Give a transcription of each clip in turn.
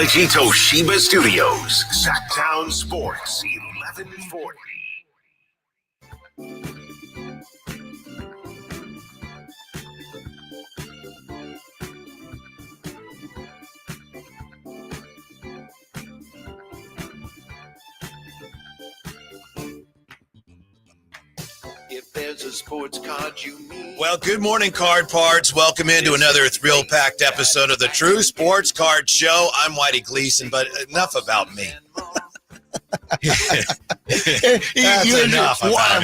Technology Toshiba Studios. Sacktown Sports 1140. If there's a sports card you need. Well, good morning, Card Parts. Welcome into another thrill-packed episode of the True Sports Card Show. I'm Whitey Gleason, but enough about me.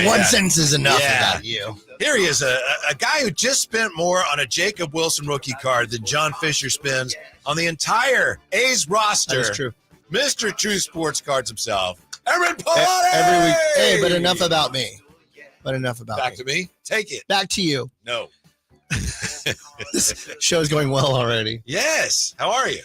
One sentence is enough Yeah. about you. Here he is, a guy who just spent more on a Jacob Wilson rookie card than John Fisher spends on the entire A's roster. That's true. Mr. True Sports Cards himself, Aaron Pallotti! Every week. Hey, but enough about me. Back to me. Take it. Back to you. No. This show's going well already. Yes. How are you?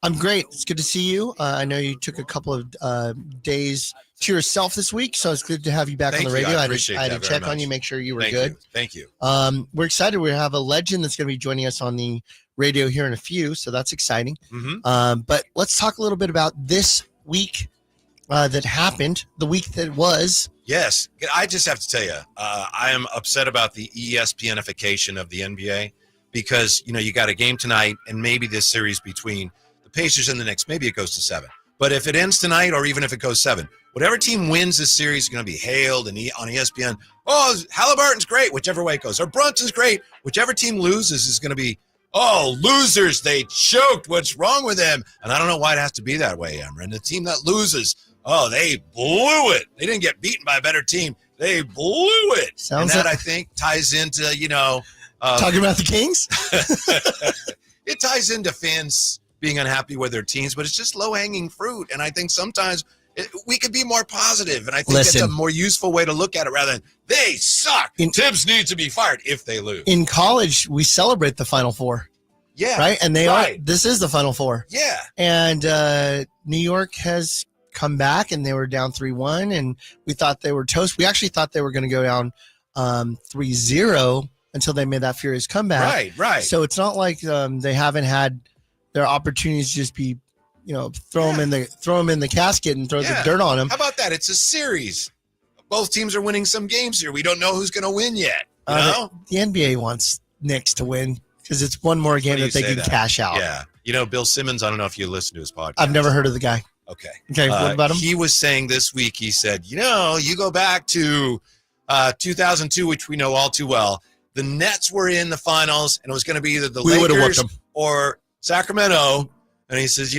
I'm great. It's good to see you. I know you took a couple of days to yourself this week, so it's good to have you back on the radio. I I appreciate had that to very check on much. you, make sure you were Thank good. you. Thank you. We're excited. We have a legend that's going to be joining us on the radio here in a few, so that's exciting. Mm-hmm. But let's talk a little bit about this week that happened, the week that was. Yes, I just have to tell you, I am upset about the ESPNification of the NBA because, you got a game tonight and maybe this series between the Pacers and the Knicks, maybe it goes to 7. But if it ends tonight or even if it goes 7, whatever team wins this series is going to be hailed on ESPN. Oh, Halliburton's great, whichever way it goes. Or Brunson's great. Whichever team loses is going to be, oh, losers, they choked. What's wrong with them? And I don't know why it has to be that way, Emran. The team that loses, oh, they blew it. They didn't get beaten by a better team. They blew it. Sounds and that, like- I think, ties into, Talking about the Kings? it ties into fans being unhappy with their teams, but it's just low-hanging fruit. And I think sometimes we could be more positive, and I think it's a more useful way to look at it rather than they suck. Tibbs needs to be fired if they lose. In college, we celebrate the Final Four. Yeah. Right? And they right. are. This is the Final Four. Yeah. And New York has come back, and they were down 3-1, and we thought they were toast. We actually thought they were going to go down 3-0 until they made that furious comeback. Right. So it's not like they haven't had their opportunities to just be, throw them in the casket and throw the dirt on them. How about that? It's a series. Both teams are winning some games here. We don't know who's going to win yet. You know? The NBA wants Knicks to win because it's one more game that they can cash out. Yeah. Bill Simmons, I don't know if you listen to his podcast. I've never heard of the guy. Okay. What about him? He was saying this week, he said, you go back to 2002, which we know all too well. The Nets were in the finals, and it was going to be either the Lakers or Sacramento. And he says,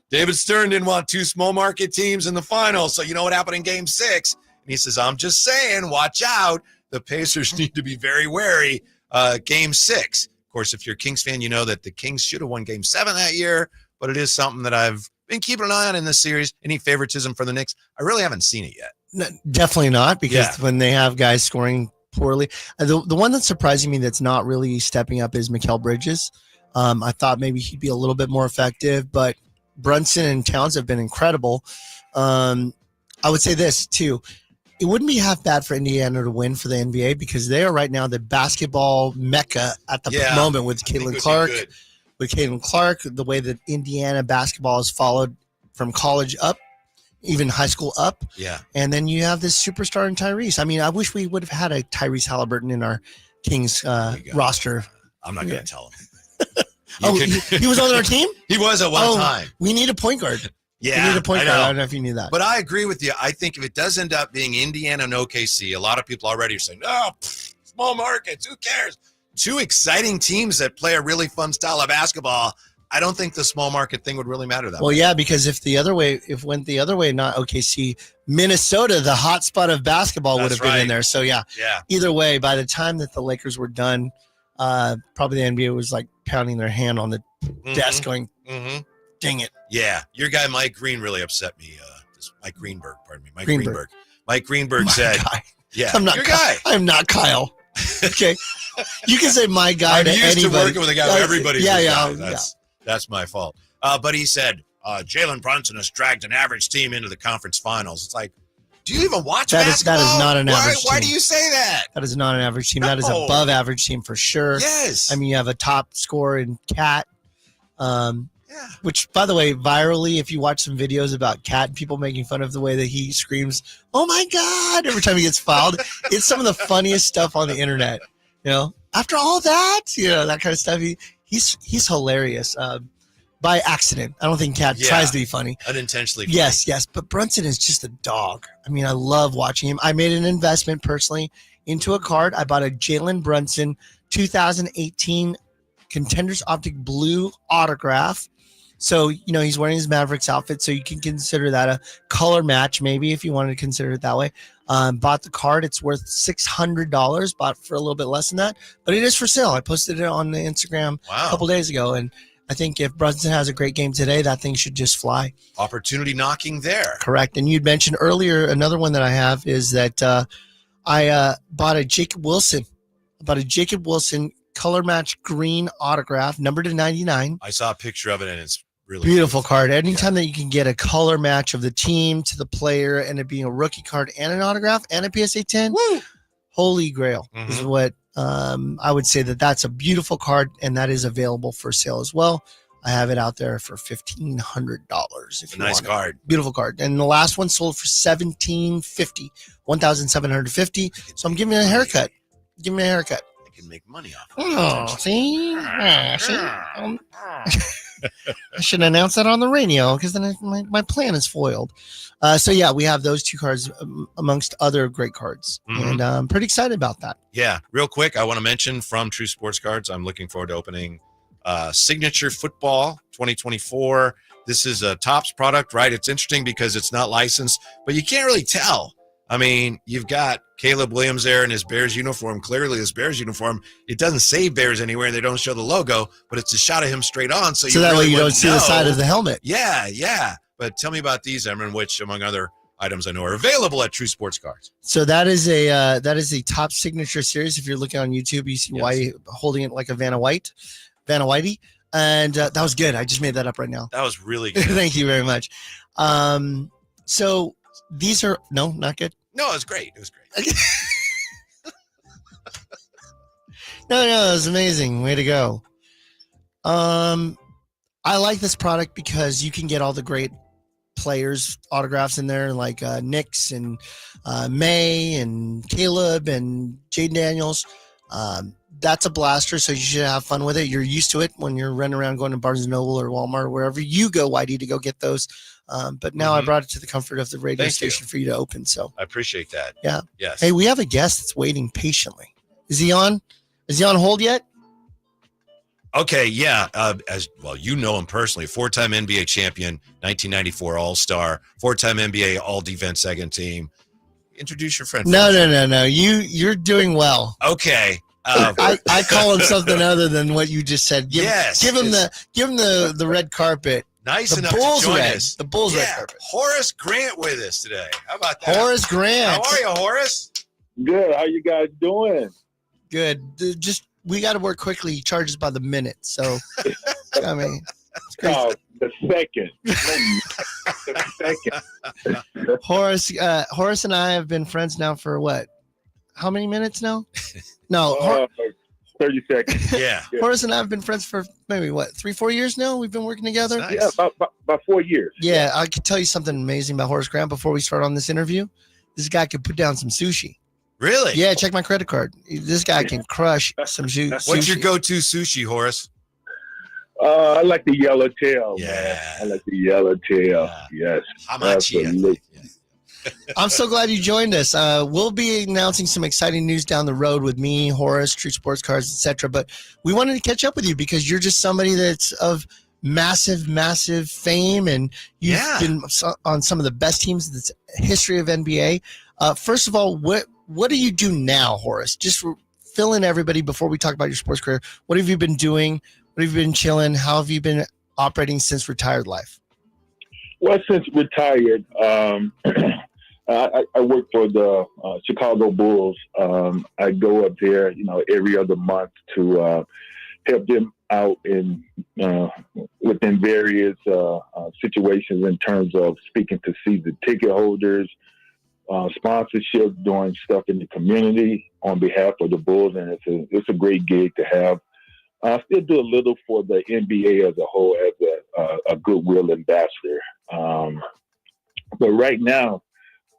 David Stern didn't want two small market teams in the finals. So you know what happened in game 6? And he says, I'm just saying, watch out. The Pacers need to be very wary. Game 6. Of course, if you're a Kings fan, you know that the Kings should have won game 7 that year, but it is something that I've been keeping an eye on in this series. Any favoritism for the Knicks? I really haven't seen it yet. No, definitely not, because when they have guys scoring poorly, the one that's surprising me that's not really stepping up is Mikal Bridges. I thought maybe he'd be a little bit more effective, but Brunson and Towns have been incredible. I would say this too. It wouldn't be half bad for Indiana to win for the NBA because they are right now the basketball mecca at the moment with Caitlin Clark. With Caitlin Clark, the way that Indiana basketball is followed from college up, even high school up. Yeah. And then you have this superstar in Tyrese. I mean, I wish we would have had a Tyrese Halliburton in our Kings roster. I'm not going to tell him. He was on our team? He was at one time. We need a point guard. Yeah, we need a point guard. I don't know if you knew that. But I agree with you. I think if it does end up being Indiana and OKC, a lot of people already are saying, small markets, who cares? Two exciting teams that play a really fun style of basketball. I don't think the small market thing would really matter that much. Well, yeah, because if it went the other way, not OKC, Minnesota, the hot spot of basketball would have been in there. So, yeah. Either way, by the time that the Lakers were done, probably the NBA was like pounding their hand on the desk going, dang it. Yeah. Your guy, Mike Green, really upset me. Mike Greenberg, pardon me. Mike Greenberg. Mike Greenberg said, guy. I'm not your guy. I'm not Kyle. Okay. You can say my guy I'm to used anybody. to working with a guy where everybody's his guy. Yeah. That's my fault. But he said, Jalen Brunson has dragged an average team into the conference finals. It's like, do you even watch basketball? That is not an average team. Why do you say that? That is not an average team. That is above average team for sure. Yes. I mean, you have a top scorer in Cat. Yeah. Which, by the way, virally, if you watch some videos about Cat and people making fun of the way that he screams, "Oh my God," every time he gets fouled, it's some of the funniest stuff on the internet. After all that, that kind of stuff. He's hilarious by accident. I don't think Cat tries to be funny. Unintentionally funny. Yes. But Brunson is just a dog. I mean, I love watching him. I made an investment personally into a card. I bought a Jalen Brunson 2018 Contenders Optic Blue autograph. So, he's wearing his Mavericks outfit, so you can consider that a color match, maybe, if you wanted to consider it that way. Bought the card. It's worth $600. Bought for a little bit less than that, but it is for sale. I posted it on the Instagram a couple days ago, and I think if Brunson has a great game today, that thing should just fly. Opportunity knocking there. Correct. And you'd mentioned earlier, another one that I have is that I bought a Jacob Wilson. Color match green autograph, numbered to 99. I saw a picture of it, and it's really beautiful card. Anytime that you can get a color match of the team to the player and it being a rookie card and an autograph and a PSA 10, holy grail is what I would say. That's a beautiful card, and that is available for sale as well. I have it out there for $1,500. If you nice want card, beautiful card, and the last one sold for $1,750. So I'm giving it a haircut. Give me a haircut. I can make money off. Oh, see. I should announce that on the radio because then my plan is foiled. So yeah, we have those two cards amongst other great cards, and I'm pretty excited about that. Yeah, real quick, I want to mention from True Sports Cards, I'm looking forward to opening Signature Football 2024. This is a Topps product, right? It's interesting because it's not licensed, but you can't really tell. I mean, you've got Caleb Williams there in his Bears uniform. Clearly, his Bears uniform, it doesn't say Bears anywhere, and they don't show the logo, but it's a shot of him straight on. So that really way you don't see the side of the helmet. Yeah. But tell me about these, Emron, which, among other items I know, are available at True Sports Cards. So that is a Top Signature series. If you're looking on YouTube, you see Whitey holding it like a Vanna Whitey. And that was good. I just made that up right now. That was really good. Thank you very much. So these are not good. No, it was great. No, it was amazing. Way to go. I like this product because you can get all the great players' autographs in there, like Knicks and May and Caleb and Jaden Daniels. That's a blaster, so you should have fun with it. You're used to it when you're running around going to Barnes & Noble or Walmart or wherever you go, Whitey, to go get those. But now I brought it to the comfort of the radio station for you to open. So I appreciate that. Yeah. Yes. Hey, we have a guest that's waiting patiently. Is he on? Is he on hold yet? Okay, yeah. As well, you know him personally. 4-time NBA champion, 1994 All-Star, 4-time NBA All-Defense second team. Introduce your friend. No. You're doing well. Okay. I call him something other than what you just said. Give him the red carpet. Nice the enough Bulls to join red. us. The Bulls red carpet. Horace Grant with us today. How about that? Horace Grant. How are you, Horace? Good. How you guys doing? Good. We got to work quickly. He charges by the minute. So, I mean, it's crazy. Oh, the second. The second. Horace and I have been friends now for what? How many minutes now? No. 30 seconds. Yeah. Horace and I have been friends for maybe 3-4 years now. We've been working together. Nice. Yeah, about 4 years. Yeah, I could tell you something amazing about Horace Grant before we start on this interview. This guy could put down some sushi. Really? Yeah, check my credit card. This guy can crush some sushi. What's your go-to sushi, Horace? I like the yellowtail. Yeah. Man. I like the yellowtail. Yeah. Yes. Hamachi. Absolutely. I'm so glad you joined us. We'll be announcing some exciting news down the road with me, Horace, True Sports Cards, etc. But we wanted to catch up with you because you're just somebody that's of massive fame, and you've been on some of the best teams in the history of NBA. First of all, what do you do now, Horace? Just fill in everybody before we talk about your sports career. What have you been doing? What have you been chilling? How have you been operating since retired life? Well, since retired, I work for the Chicago Bulls. I go up there, every other month to help them out within various situations in terms of speaking to season ticket holders, sponsorship, doing stuff in the community on behalf of the Bulls, and it's a great gig to have. I still do a little for the NBA as a whole as a goodwill ambassador. But right now,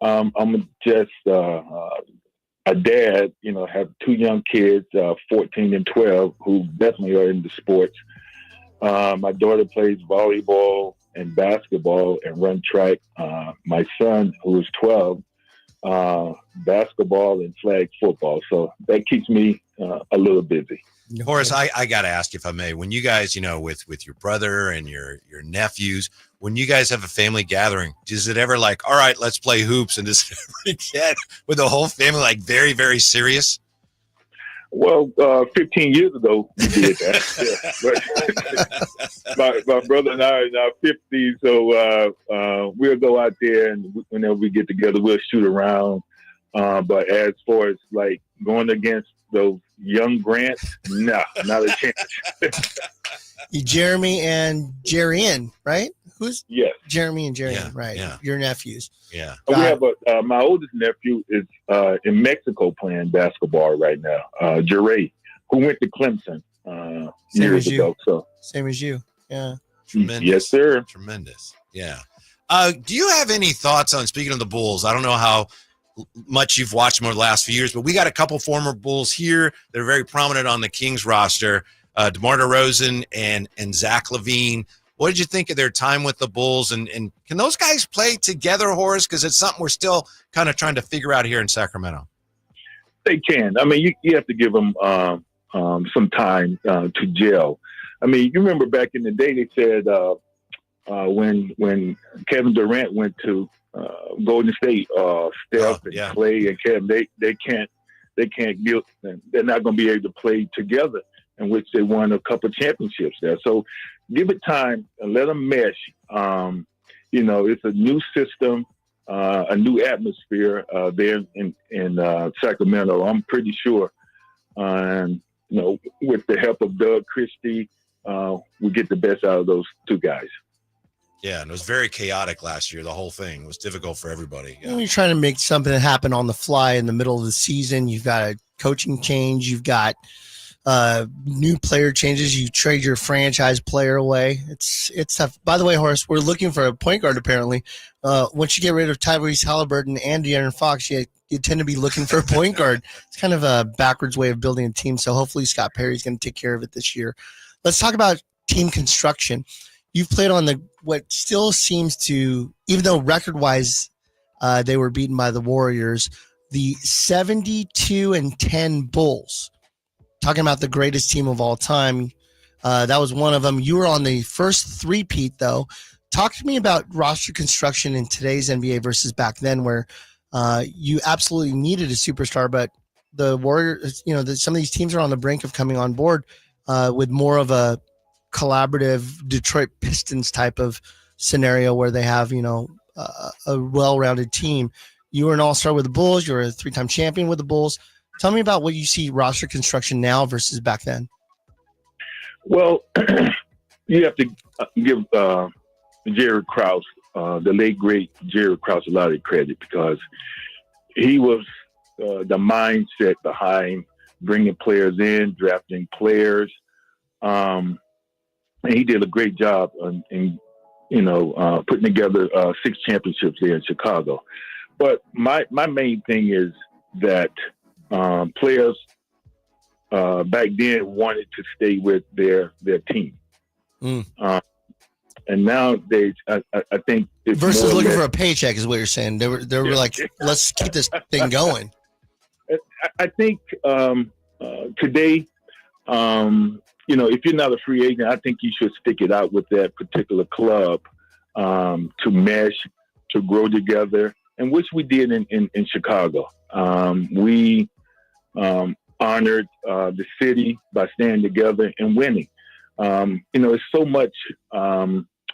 I'm just a dad, have two young kids, 14 and 12, who definitely are into sports. My daughter plays volleyball and basketball and run track. My son, who is 12, basketball and flag football. So that keeps me a little busy. Horace, I got to ask, if I may, when you guys, with your brother and your nephews, when you guys have a family gathering, is it ever like, all right, let's play hoops, and does it ever get with the whole family like very, very serious? Well, 15 years ago, we did that. Yeah. But my brother and I are in our 50s, so we'll go out there, and whenever we get together, we'll shoot around. But as far as like going against those young Grants, nah, not a chance. Jeremy and Jerian, right? Who's Yes. Jeremy and Jerian, Yeah, right? yeah. Your nephews. Yeah. We have my oldest nephew is in Mexico playing basketball right now. Jere, who went to Clemson years ago. So same as you. Yeah. Tremendous. Yes, sir. Tremendous. Yeah. Do you have any thoughts on, speaking of the Bulls? I don't know how much you've watched them over the last few years, but we got a couple former Bulls here that are very prominent on the Kings roster, DeMar DeRozan and Zach LaVine. What did you think of their time with the Bulls? And can those guys play together, Horace? Because it's something we're still kind of trying to figure out here in Sacramento. They can. I mean, you have to give them some time to gel. I mean, you remember back in the day, they said when Kevin Durant went to Golden State, Steph and Clay and Kevin, they can't get. They're not going to be able to play together, in which they won a couple of championships there. So give it time and let them mesh. It's a new system, a new atmosphere there in Sacramento. I'm pretty sure, with the help of Doug Christie, we get the best out of those two guys. Yeah, and it was very chaotic last year. The whole thing was difficult for everybody. Yeah. You're trying to make something happen on the fly in the middle of the season. You've got a coaching change. You've got new player changes. You trade your franchise player away. It's tough. By the way, Horace, we're looking for a point guard apparently. Once you get rid of Tyrese Halliburton and De'Aaron Fox, you tend to be looking for a point guard. It's kind of a backwards way of building a team. So hopefully Scott Perry's going to take care of it this year. Let's talk about team construction. You've played on what still seems to, even though record-wise they were beaten by the Warriors, the 72-10 Bulls. Talking about the greatest team of all time. That was one of them. You were on the first three-peat, though. Talk to me about roster construction in today's NBA versus back then, where you absolutely needed a superstar, but the Warriors, some of these teams are on the brink of coming on board with more of a collaborative Detroit Pistons type of scenario where they have, a well-rounded team. You were an all-star with the Bulls. You were a three-time champion with the Bulls. Tell me about what you see roster construction now versus back then. Well, you have to give Jerry Krause, the late, great Jerry Krause, a lot of credit because he was the mindset behind bringing players in, drafting players. And he did a great job in putting together 6 championships there in Chicago. But my main thing is that players back then wanted to stay with their team. And nowadays, I think it's versus looking for a paycheck is what you're saying. They were like, let's keep this thing going. I think today, if you're not a free agent, I think you should stick it out with that particular club to mesh, to grow together, and which we did in Chicago. We honored the city by staying together and winning. It's so much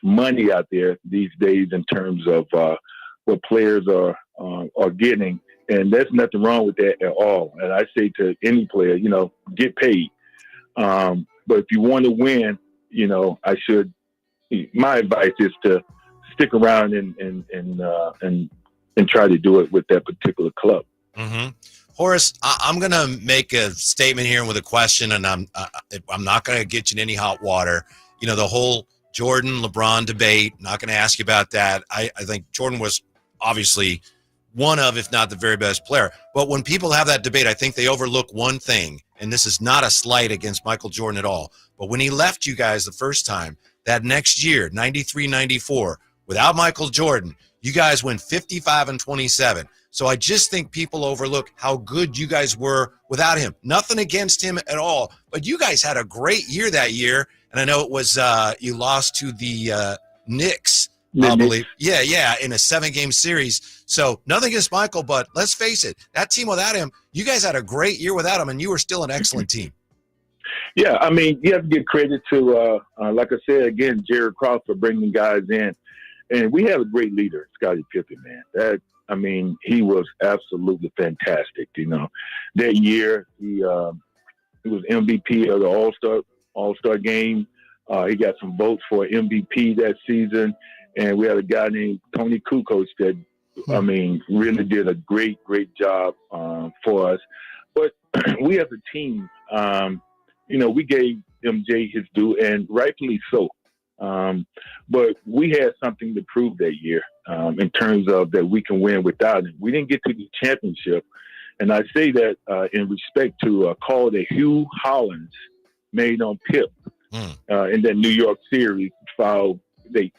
money out there these days in terms of what players are getting, and there's nothing wrong with that at all. And I say to any player, get paid. But if you want to win, my advice is to stick around and try to do it with that particular club. Mm-hmm. Horace, I'm going to make a statement here with a question, and I'm not going to get you in any hot water. You know, the whole Jordan LeBron debate, not going to ask you about that. I think Jordan was obviously one of, if not the very best player. But when people have that debate, I think they overlook one thing, and this is not a slight against Michael Jordan at all. But when he left you guys the first time, that next year, 93-94, without Michael Jordan, you guys went 55-27. So I just think people overlook how good you guys were without him. Nothing against him at all, but you guys had a great year that year. And I know it was you lost to the Knicks, I believe. Yeah, in a 7-game series. So nothing against Michael, but let's face it, that team without him, you guys had a great year without him, and you were still an excellent team. Yeah, I mean, you have to give credit to, like I said, again, Jared Cross for bringing guys in. And we have a great leader, Scottie Pippen, man. He was absolutely fantastic. You know, that year he was MVP of the All-Star game. He got some votes for MVP that season, and we had a guy named Tony Kukoc that really did a great job for us. But we as a team, we gave MJ his due, and rightfully so. But we had something to prove that year in terms of that we can win without him. We didn't get to the championship. And I say that in respect to a call that Hugh Hollins made on Pip in that New York series, the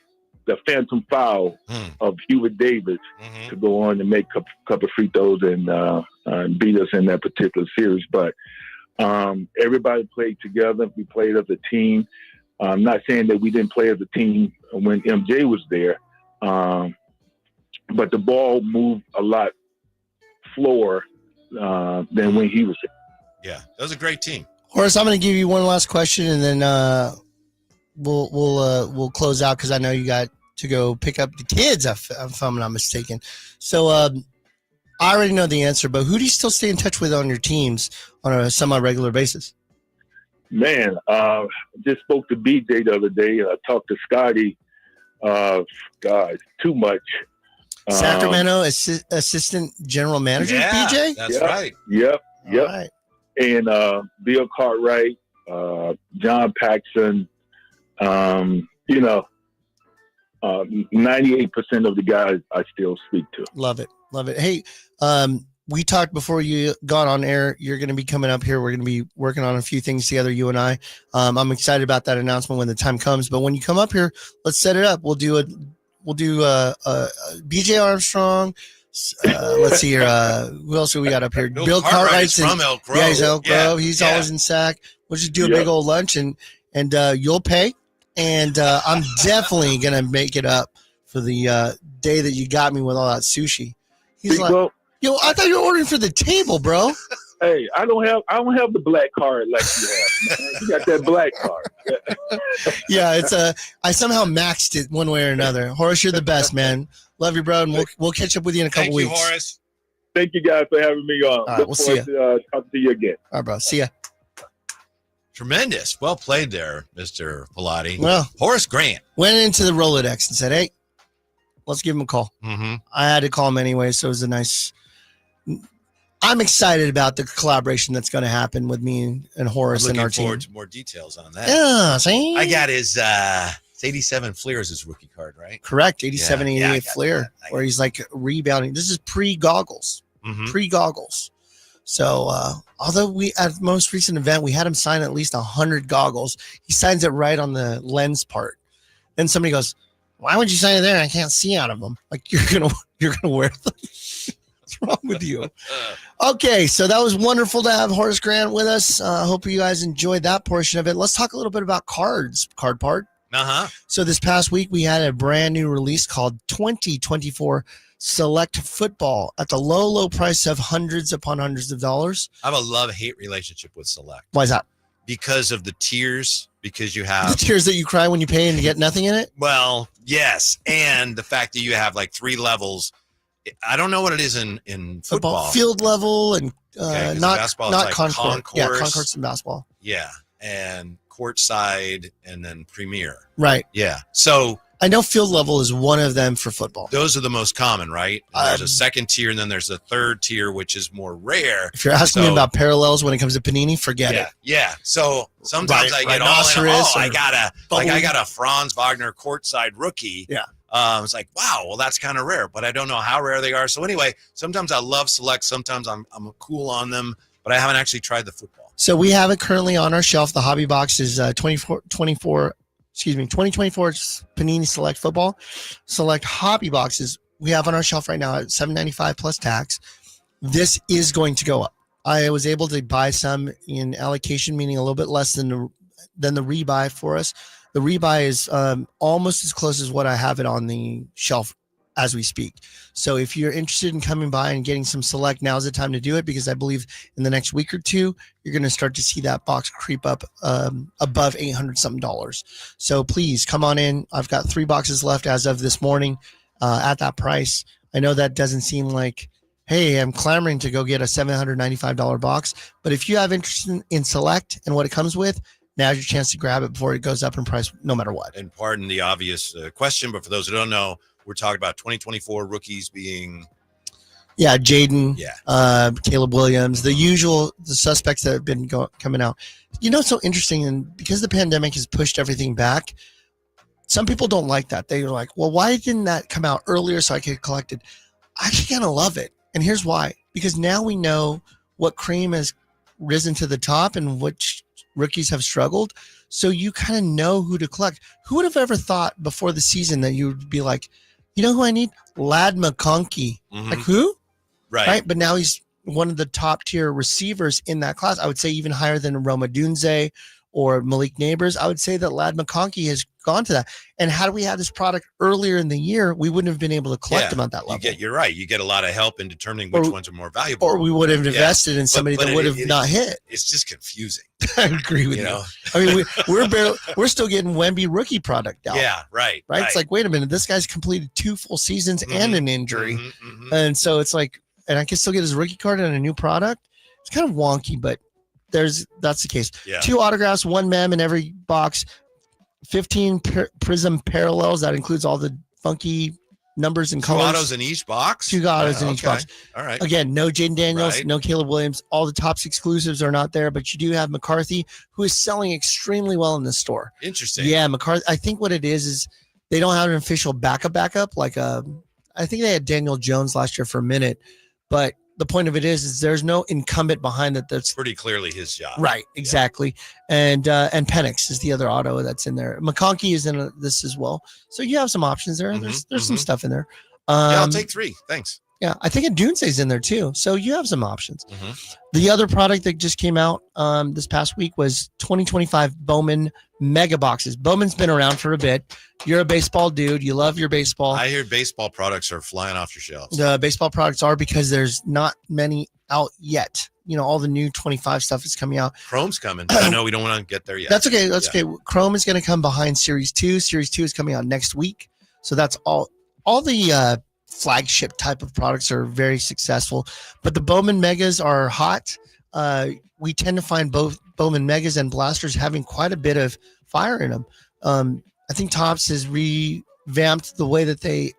phantom foul of Hubert Davis to go on and make a couple of free throws and beat us in that particular series. But everybody played together. We played as a team. I'm not saying that we didn't play as a team when MJ was there, but the ball moved a lot slower than when he was there. Yeah, that was a great team. Horace, I'm going to give you one last question, and then we'll close out because I know you got to go pick up the kids, if I'm not mistaken. So I already know the answer, but who do you still stay in touch with on your teams on a semi-regular basis? Man, just spoke to BJ the other day. I talked to Scotty. God, too much. Sacramento assistant general manager, BJ? That's right. Yep. Right. And Bill Cartwright, John Paxson, 98% of the guys I still speak to. Love it. Hey, we talked before you got on air. You're going to be coming up here. We're going to be working on a few things together, you and I. I'm excited about that announcement when the time comes. But when you come up here, let's set it up. We'll do BJ Armstrong. Let's see here. Who else do we got up here? Bill Cartwright's from Elk Grove. Yeah, he's Elk Grove. He's always in SAC. We'll just do a big old lunch and you'll pay. And I'm definitely going to make it up for the day that you got me with all that sushi. He's like, yo, I thought you were ordering for the table, bro. Hey, I don't have the black card like you have, man. You got that black card. Yeah, it's I somehow maxed it one way or another. Horace, you're the best, man. Love you, bro, and we'll catch up with you in a couple weeks. Thank you, Horace. Thank you guys for having me on. All right, we'll see you. Talk to you again. All right, bro. See ya. Tremendous. Well played there, Mr. Pilati. Well, Horace Grant went into the Rolodex and said, hey, let's give him a call. Mm-hmm. I had to call him anyway, so it was a nice. I'm excited about the collaboration that's going to happen with me and Horace and our team. Looking forward to more details on that. Yeah, see? I got his 87 Fleer is his rookie card, right? Correct, 87, Yeah, 88 Flair, where he's like rebounding. This is pre-goggles. Mm-hmm. Pre-goggles. So, although we at the most recent event, we had him sign at least 100 goggles. He signs it right on the lens part. Then somebody goes, why would you sign it there? I can't see out of them. Like, you're gonna wear them. What's wrong with you? Okay, so that was wonderful to have Horace Grant with us. I hope you guys enjoyed that portion of it. Let's talk a little bit about cards, card part. Uh-huh. So this past week, we had a brand new release called 2024 Select Football at the low price of hundreds upon hundreds of dollars. I have a love-hate relationship with Select. Why is that? Because of the tiers, because you The have... tears that you cry when you pay and you get nothing in it? Well, yes, and the fact that you have like 3 levels. I don't know what it is in football. Field level and Okay, 'cause not basketball is not like concourse. Yeah, concourse. concourse and basketball. Yeah, and courtside and then premier. Right. Yeah. So I know field level is one of them for football. Those are the most common, right? And there's a second tier, and then there's a third tier, which is more rare. If you're asking me about parallels when it comes to Panini, forget it. Yeah. So sometimes I get all in. I got a Franz Wagner courtside rookie. Yeah. It's like, wow, well, that's kind of rare, but I don't know how rare they are. So anyway, sometimes I love select. Sometimes I'm cool on them, but I haven't actually tried the football. So we have it currently on our shelf. The hobby box is 2024 Panini Select Football. Select hobby boxes we have on our shelf right now at $7.95 plus tax. This is going to go up. I was able to buy some in allocation, meaning a little bit less than the rebuy for us. The rebuy is almost as close as what I have it on the shelf as we speak. So if you're interested in coming by and getting some select, now's the time to do it, because I believe in the next week or two, you're going to start to see that box creep up above $800 something. So please come on in. I've got 3 boxes left as of this morning at that price. I know that doesn't seem like, hey, I'm clamoring to go get a $795 box, but if you have interest in select and what it comes with, now's your chance to grab it before it goes up in price, no matter what. And pardon the obvious question, but for those who don't know, we're talking about 2024 rookies being. Yeah, Jaden, Caleb Williams, the suspects that have been coming out. You know, it's so interesting, and because the pandemic has pushed everything back, some people don't like that. They're like, well, why didn't that come out earlier so I could collect it? I actually kind of love it. And here's why. Because now we know what cream has risen to the top and which rookies have struggled. So you kind of know who to collect. Who would have ever thought before the season that you would be like, you know who I need? Lad McConkey. Mm-hmm. Like who? Right. But now he's one of the top tier receivers in that class. I would say even higher than Roma Dunze or Malik Neighbors. I would say that Lad McConkey has gone to that. And had we had this product earlier in the year, we wouldn't have been able to collect them at that level. You're right. You get a lot of help in determining which ones are more valuable. Or we would have invested in somebody that would have not hit. It's just confusing. I agree with you. I mean, we're still getting Wemby rookie product out. Yeah, right. It's like, wait a minute, this guy's completed 2 full seasons and an injury. And so it's like, and I can still get his rookie card and a new product. It's kind of wonky, but that's the case. Yeah. 2 autographs, 1 mem in every box, 15 Prism parallels. That includes all the funky numbers and 2 colors. autos in each box? 2 autos in each box. All right. Again, no Jaden Daniels, no Caleb Williams. All the Topps exclusives are not there, but you do have McCarthy, who is selling extremely well in the store. Interesting. Yeah, McCarthy. I think what it is they don't have an official backup. Like I think they had Daniel Jones last year for a minute, but the point of it is there's no incumbent behind it. That's pretty clearly his job. Right, exactly. Yeah. And Penix is the other auto that's in there. McConkey is in this as well. So you have some options there. There's some stuff in there. I'll take 3. Thanks. Yeah, I think a Dunse's in there too. So you have some options. The other product that just came out this past week was 2025 Bowman Mega Boxes. Bowman's been around for a bit. You're a baseball dude. You love your baseball. I hear baseball products are flying off your shelves. The baseball products are, because there's not many out yet. You know, all the new 25 stuff is coming out. Chrome's coming. I know we don't want to get there yet. That's okay. Okay. Chrome is going to come behind Series 2. Series 2 is coming out next week. So that's all the flagship type of products are very successful, but the Bowman Megas are hot. We tend to find both Bowman Megas and Blasters having quite a bit of fire in them. I think Topps has revamped the way that they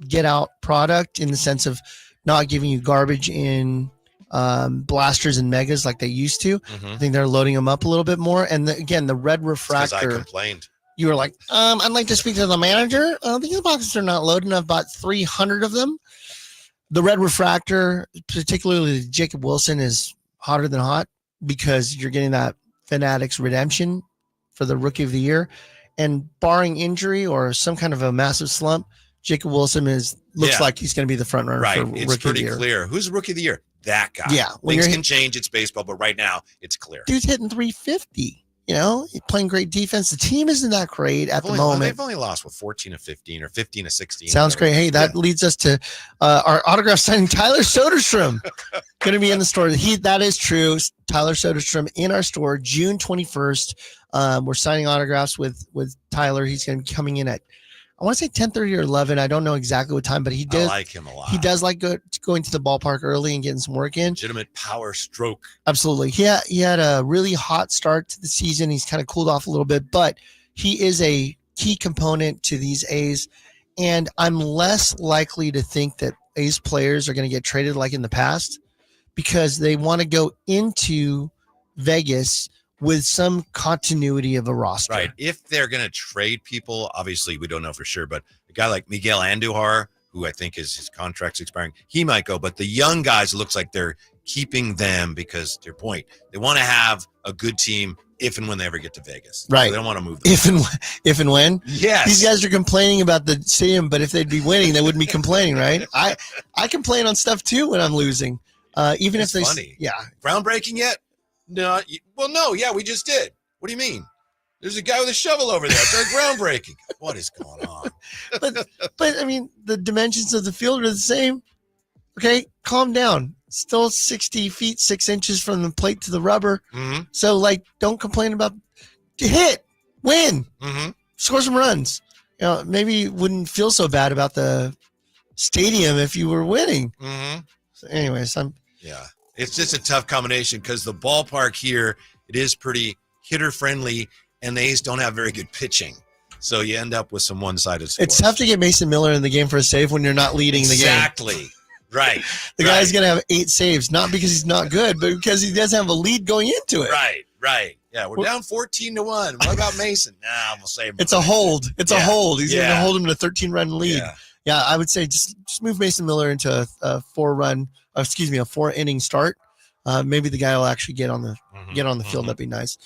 get out product, in the sense of not giving you garbage in Blasters and Megas like they used to. I think they're loading them up a little bit more. And again, the red refractor. Because I complained. You were like, I'd like to speak to the manager. These boxes are not loading. I've bought 300 of them. The red refractor, particularly Jacob Wilson, is hotter than hot, because you're getting that Fanatics redemption for the rookie of the year. And barring injury or some kind of a massive slump, Jacob Wilson looks like he's going to be the front runner for it's rookie of the pretty year. Clear. Who's the rookie of the year? That guy. Yeah. Things can change. It's baseball, but right now it's clear. Dude's hitting 350. You know, playing great defense. The team isn't that great at the moment. They've only lost 14 of 15 or 15 of 16. Sounds great. Hey, that leads us to our autograph signing. Tyler Soderstrom going to be in the store. That is true. Tyler Soderstrom in our store June 21st. We're signing autographs with Tyler. He's going to be coming in at, I want to say 10:30 or 11. I don't know exactly what time, but I like him a lot. He does like going to the ballpark early and getting some work in. Legitimate power stroke. Absolutely. He had a really hot start to the season. He's kind of cooled off a little bit, but he is a key component to these A's, and I'm less likely to think that A's players are going to get traded like in the past because they want to go into Vegas with some continuity of a roster. Right. If they're going to trade people, obviously we don't know for sure, but a guy like Miguel Andujar, who I think is his contract's expiring, he might go. But the young guys, it looks like they're keeping them because, to your point, they want to have a good team if and when they ever get to Vegas. Right. So they don't want to move them. If and when. Yes. These guys are complaining about the stadium, but if they'd be winning, they wouldn't be complaining, right? I complain on stuff too when I'm losing. Even It's if they, funny. yeah. Groundbreaking yet? No. Well, no. Yeah, we just did. What do you mean? There's a guy with a shovel over there. It's groundbreaking. What is going on? But I mean, the dimensions of the field are the same. Okay, calm down. Still 60 feet, 6 inches from the plate to the rubber. Mm-hmm. So, like, don't complain about hit, win, Mm-hmm. score some runs. You know, maybe you wouldn't feel so bad about the stadium if you were winning. Mm-hmm. So anyways, Yeah. It's just a tough combination because the ballpark here, it is pretty hitter friendly, and the A's don't have very good pitching. So you end up with some one-sided scores. it's tough to get Mason Miller in the game for a save when you're not leading the game. Exactly. Right. The guy's going to have 8 saves, not because he's not good, but because he doesn't have a lead going into it. Right. Yeah, we're down 14-1. What about Mason? Nah, we'll save him. It's a hold. It's a hold. He's going to hold him to a 13-run lead. Yeah, I would say just move Mason Miller into a 4-inning start. Maybe the guy will actually get on the field. That'd be nice.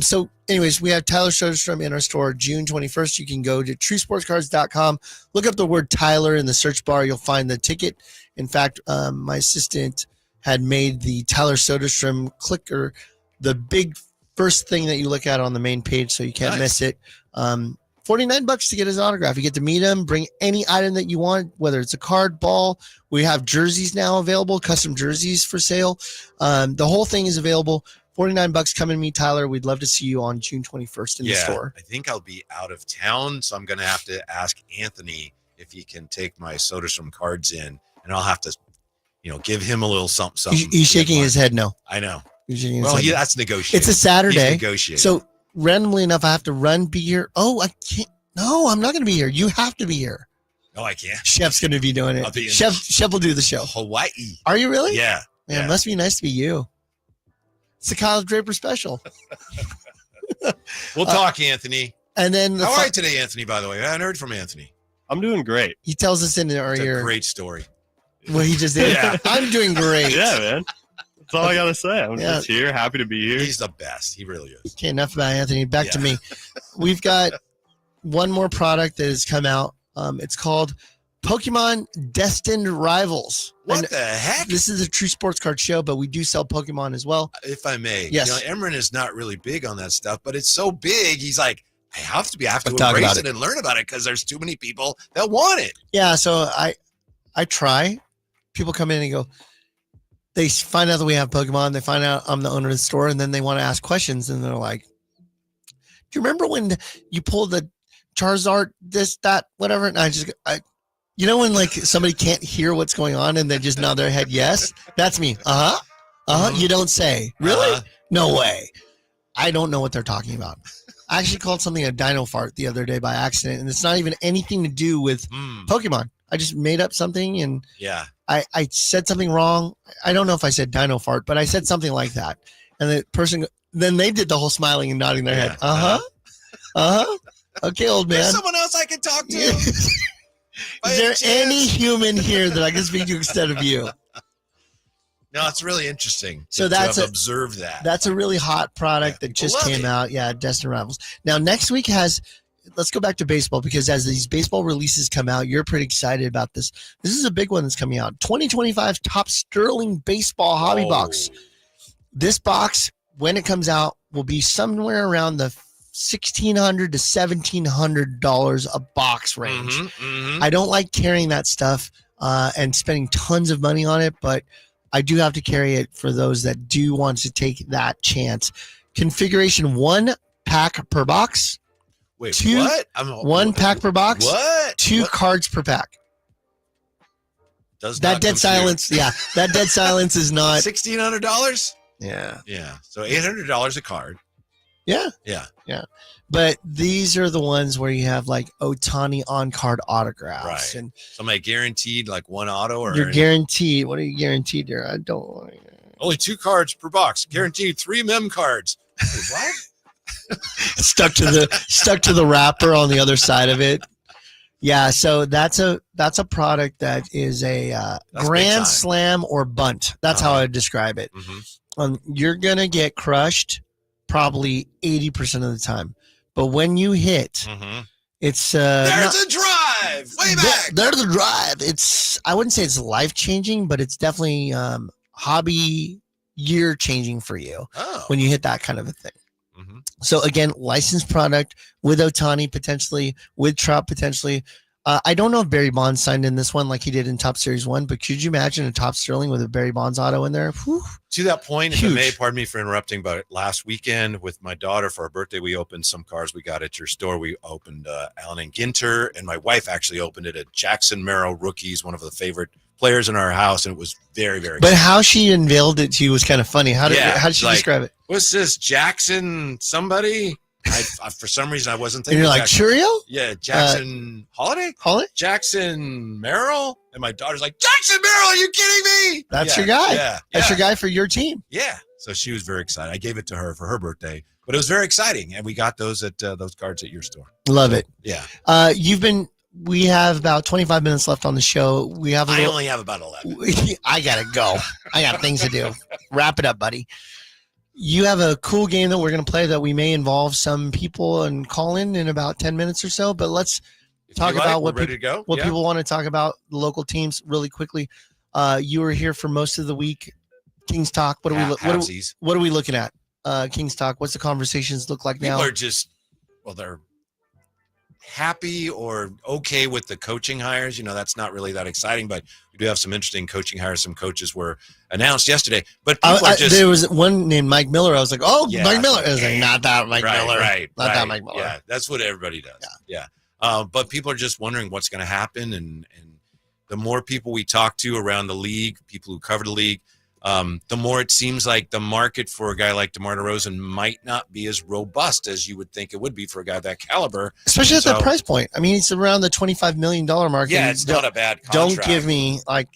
So anyways, we have Tyler Soderstrom in our store June 21st. You can go to truesportscards.com, look up the word Tyler in the search bar. You'll find the ticket. In fact, my assistant had made the Tyler Soderstrom clicker the big first thing that you look at on the main page, so you can't miss it. $49 to get his autograph. You get to meet him, bring any item that you want, whether it's a card, ball. We have jerseys now available, custom jerseys for sale. The whole thing is available. $49. Come and meet Tyler. We'd love to see you on June 21st in the store. I think I'll be out of town, so I'm going to have to ask Anthony if he can take my Soderstrom cards in, and I'll have to, give him a little something. He's shaking his head no. I know. He's shaking his Well, head no. that's negotiating. It's a Saturday. He's negotiating. So randomly enough, I have to be here. Oh, I can't. No, I'm not going to be here. You have to be here. No, I can't. Chef's going to be doing I'll it. be in Chef will do the show. Hawaii. Are you really? Yeah. Man, it must be nice to be you. It's the Kyle Draper special. We'll talk, Anthony. And then How are you today, Anthony, by the way? I haven't heard from Anthony. I'm doing great. He tells us in our It's ear a great story. what he just did. Yeah. I'm doing great. Yeah, man. That's all I got to say. I'm Yeah. just here, happy to be here. He's the best. He really is. Okay, enough about Anthony. Back to Yeah. me. We've got one more product that has come out. It's called Pokemon Destined Rivals. What And the heck? this is a True Sports Card show, but we do sell Pokemon as well. If I may. Yes. Emran is not really big on that stuff, but it's so big. He's like, I have to Talk embrace about it it. and learn about it because there's too many people that want it. Yeah, so I try. People come in and go, they find out that we have Pokemon. They find out I'm the owner of the store, and then they want to ask questions. And they're like, do you remember when you pulled the Charizard, this, that, whatever? And when like somebody can't hear what's going on and they just nod their head, yes, that's me. Mhm. You don't say. Really? Uh-huh. No way. I don't know what they're talking about. I actually called something a dino fart the other day by accident, and it's not even anything to do with Pokemon. I just made up something, and Yeah. I said something wrong. I don't know if I said dino fart, but I said something like that. And the person, then they did the whole smiling and nodding their head. Okay, old man. There's someone else I can talk to. Is By there chance. any human here that I can speak to instead of you? No, it's really interesting. So to have that's observed that. That's a really hot product that people just love came it. out. Yeah, Destined Rivals. Now, next week let's go back to baseball, because as these baseball releases come out, you're pretty excited about this. This is a big one that's coming out. 2025 Top Sterling Baseball Hobby Box. This box, when it comes out, will be somewhere around the $1,600 to $1,700 a box range. I don't like carrying that stuff and spending tons of money on it, but I do have to carry it for those that do want to take that chance. Configuration 1 pack per box. Wait, two- what? 1 pack per box. What? 2 What? cards per pack. Does That not dead compute. silence. Yeah, that dead silence is not. $1,600? Yeah. Yeah. So $800 a card. Yeah. Yeah. But these are the ones where you have like Otani on card autographs, Right. and Somebody guaranteed like one auto, or you're guaranteed. What are you guaranteed there? I don't. only 2 cards per box. Guaranteed 3 mem cards. What? stuck to the wrapper on the other side of it. Yeah, so that's a product that is a That's big grand time. slam or bunt. That's how I would describe it. You're gonna get crushed probably 80% of the time, but when you hit, it's There's a drive way back. There's the drive. It's I wouldn't say it's life changing, but it's definitely hobby year changing for you Oh. when you hit that kind of a thing. Mhm. So again, licensed product with Otani potentially, with Trout potentially. I don't know if Barry Bonds signed in this one like he did in Top Series 1, but could you imagine a Top Sterling with a Barry Bonds auto in there? Whew. To that point, if I Huge. may, pardon me for interrupting, but last weekend with my daughter for our birthday, we opened some cars we got at your store. We opened Allen and Ginter, and my wife actually opened it at Jackson Merrill Rookies, one of the favorite players in our house, and it was very, very But exciting. how she unveiled it to you was kind of funny. How did she like, describe it? What's this, Jackson somebody? I for some reason, I wasn't And thinking you're like, Jackson. Churio? Yeah, Jackson Holiday? Holly? Jackson Merrill? And my daughter's like, Jackson Merrill, are you kidding me? That's Yeah, your guy. Yeah. That's yeah. your guy for your team. Yeah. So she was very excited. I gave it to her for her birthday, but it was very exciting. And we got those at those cards at your store. Love it. Yeah. We have about 25 minutes left on the show. We have a I little, only have about 11. I gotta go. I got things to do. Wrap it up, buddy. You have a cool game that we're going to play that we may involve some people and call in about 10 minutes or so. But let's If talk you like, about we're what ready to go. what Yeah. people want to talk about, the local teams really quickly. You were here for most of the week. Kings Talk. What are Halfsies. what are we looking at? Kings Talk. What's the conversations look like People now? are just, well, they're happy or okay with the coaching hires. You know, that's not really that exciting, but we do have some interesting coaching hires. Some coaches were announced yesterday, but people are just there was one named Mike Miller. I was like, oh, Yeah, Mike Miller. I was yeah. like, not that Mike Miller. Right. Not that Mike Miller. Yeah, that's what everybody does. Yeah. But people are just wondering what's going to happen, and the more people we talk to around the league, people who cover the league, the more it seems like the market for a guy like DeMar DeRozan might not be as robust as you would think it would be for a guy of that caliber. Especially at So- that price point. I mean, it's around the $25 million mark. Yeah, and it's not a bad Don't contract. give me like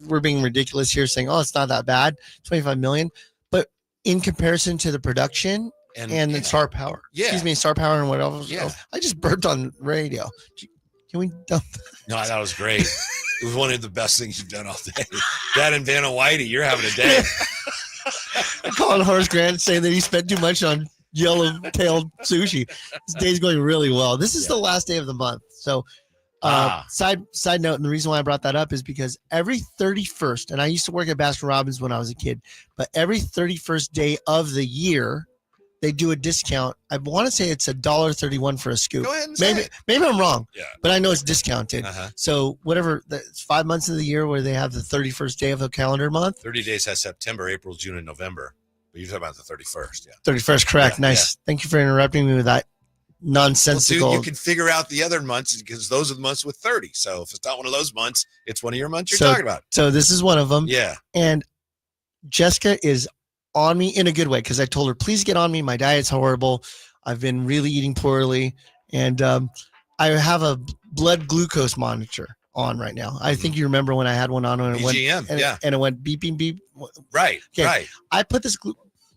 we're being ridiculous here saying, oh, it's not that bad, 25 million. But in comparison to the production and the star power, Yeah. excuse me, star power and what else? Yeah. I just burped on radio. Can we dump? No, that was great. It was one of the best things you've done all day. That and Vanna Whitey, you're having a day. I'm calling Horace Grant saying that he spent too much on yellow-tailed sushi. This day's going really well. This is the last day of the month. So side note, and the reason why I brought that up is because every 31st, and I used to work at Baskin Robbins when I was a kid, but every 31st day of the year, they do a discount. I want to say it's $1.31 for a scoop. Go ahead and say Maybe it. I'm wrong, Yeah. but I know it's discounted. Uh-huh. So whatever, it's 5 months of the year where they have the 31st day of a calendar month. 30 days has September, April, June, and November. But you're talking about the 31st, yeah. 31st, correct. Yeah, Nice. Thank you for interrupting me with that Well, nonsensical. dude, you can figure out the other months because those are the months with 30. So if it's not one of those months, it's one of your months you're talking about. So this is one of them. Yeah. And Jessica is on me in a good way because I told her, please get on me. My diet's horrible. I've been really eating poorly. And I have a blood glucose monitor on right now. I think you remember when I had one on and it went, BGM, and it went beep, beep, beep. Right, Okay. right. I put this,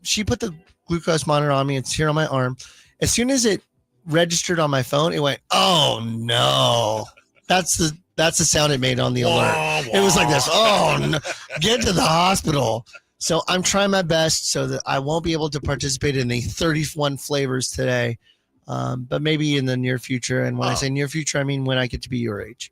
she put the glucose monitor on me. It's here on my arm. As soon as it registered on my phone, it went, oh no. That's the sound it made on the alert. It was like this. Oh no, get to the hospital. So I'm trying my best so that I won't be able to participate in the 31 flavors today, but maybe in the near future. And when I say near future, I mean when I get to be your age.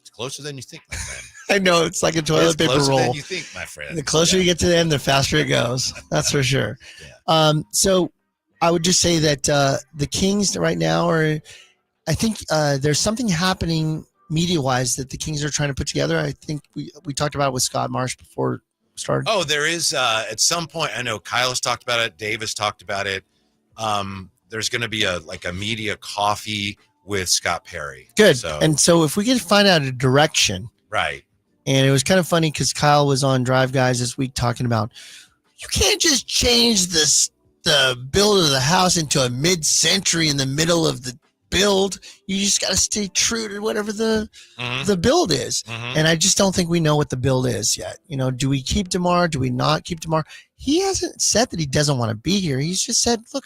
It's closer than you think, my friend. I know it's like a toilet It's paper closer roll. than you think, my friend. The closer you get to the end, the faster it goes. That's for sure. So I would just say that the Kings right now are, I think there's something happening media-wise that the Kings are trying to put together. I think we talked about it with Scott Marsh before we started. Oh, there is at some point, I know Kyle has talked about it. Dave has talked about it. There's going to be a media coffee with Scott Perry. Good. So, And so if we could find out a direction, right. and it was kind of funny because Kyle was on Drive Guys this week talking about, you can't just change this the build of the house into a mid-century in the middle of the build. You just got to stay true to whatever the build is. And I just don't think we know what the build is yet. You know, do we keep DeMar? Do we not keep DeMar? He hasn't said that he doesn't want to be here. He's just said, look,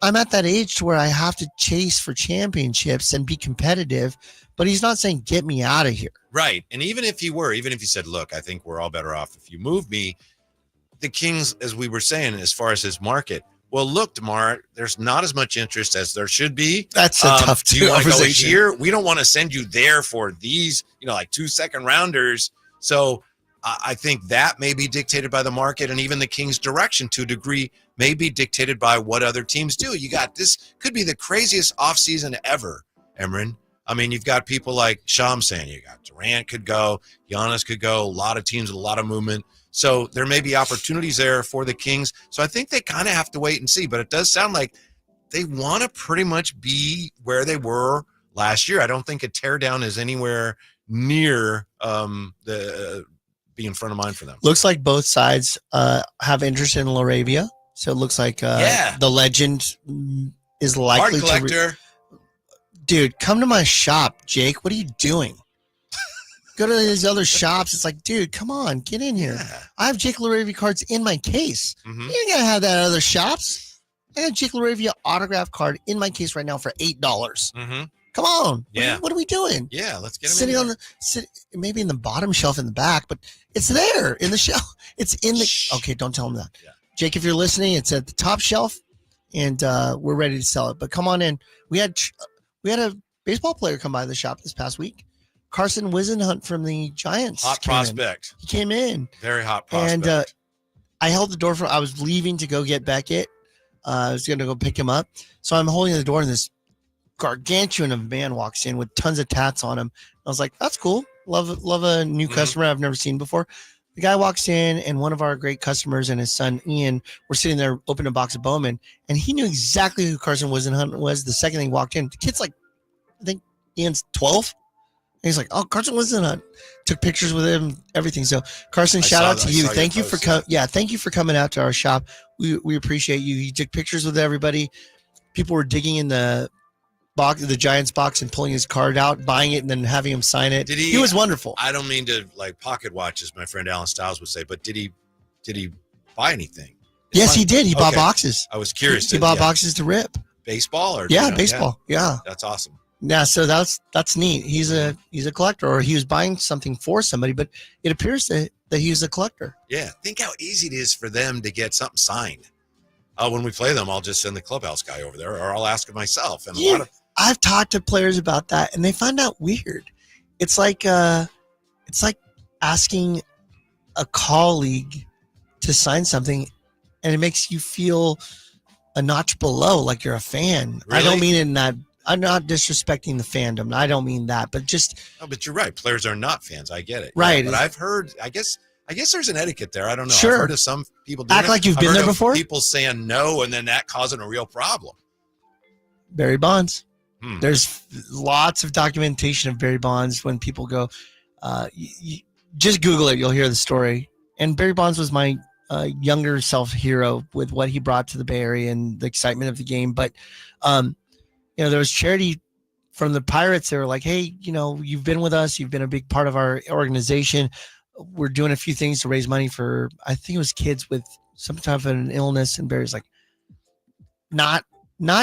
I'm at that age to where I have to chase for championships and be competitive, but he's not saying get me out of here. Right. And even if you said, look, I think we're all better off if you move me, the Kings, as we were saying, as far as his market, well, look, DeMar, there's not as much interest as there should be. That's a tough do you want to go conversation. here? We don't want to send you there for these, like 2 second rounders. So I think that may be dictated by the market, and even the Kings' direction to a degree may be dictated by what other teams do. You got this could be the craziest offseason ever, Emran. I mean, you've got people like Sham saying you got Durant could go, Giannis could go, a lot of teams with a lot of movement. So there may be opportunities there for the Kings. So I think they kind of have to wait and see. But it does sound like they want to pretty much be where they were last year. I don't think a teardown is anywhere near being front of mind for them. Looks like both sides have interest in LaRavia. So it looks like the legend is likely Art collector. Dude, come to my shop, Jake. What are you doing? Go to these other shops. It's like, dude, come on, get in here. Yeah. I have Jake LaRavia cards in my case. Mhm. You ain't gonna have that at other shops. I have Jake LaRavia autograph card in my case right now for $8. Mm-hmm. Come on. Yeah. What are we doing? Yeah, let's get him Sitting in on maybe in the bottom shelf in the back, but it's there in the shelf. It's in the. Shh. Okay, don't tell him that. Yeah. Jake, if you're listening, it's at the top shelf, and we're ready to sell it. But come on in. We had a baseball player come by the shop this past week. Carson Wisenhunt from the Giants. Hot came in. prospect. He came in. Very hot prospect. And I held the door for. I was leaving to go get Beckett. I was going to go pick him up, so I'm holding the door, and this gargantuan of a man walks in with tons of tats on him. I was like, "That's cool. Love a new customer I've never seen before." The guy walks in, and one of our great customers and his son Ian were sitting there opening a box of Bowman, and he knew exactly who Carson Wisenhunt was the second he walked in. The kid's like, I think Ian's 12. And he's like, "Oh, Carson Wisenhunt." Took pictures with him, everything. So, Carson, shout out to you. Thank you for thank you for coming out to our shop. We appreciate you. You took pictures with everybody. People were digging in the box, the Giants box, and pulling his card out, buying it, and then having him sign it. Did he? He was wonderful. I don't mean to pocket watch, as my friend Alan Stiles would say, but did he buy anything? Yes, he did. He bought boxes. I was curious. He bought boxes to rip. Baseball or baseball. Yeah. That's awesome. Yeah, so that's neat. He's a collector, or he was buying something for somebody, but it appears that he was a collector. Yeah, think how easy it is for them to get something signed. When we play them, I'll just send the clubhouse guy over there, or I'll ask it myself. And I've talked to players about that, and they find out weird. It's like asking a colleague to sign something, and it makes you feel a notch below, like you're a fan. Really? I don't mean it in that. I'm not disrespecting the fandom. I don't mean that, but just. Oh, but you're right. Players are not fans. I get it. Right. Yeah, but I've heard. I guess there's an etiquette there. I don't know. Sure. I've heard of some people doing Act like you've I've been heard there of before? People saying no, and then that causing a real problem. Barry Bonds. Hmm. There's lots of documentation of Barry Bonds when people go, just Google it. You'll hear the story. And Barry Bonds was my younger self hero with what he brought to the Bay Area and the excitement of the game. But, there was charity from the Pirates. They were like, "Hey, you've been with us. You've been a big part of our organization. We're doing a few things to raise money for," I think it was kids with some type of an illness. And Barry's like, not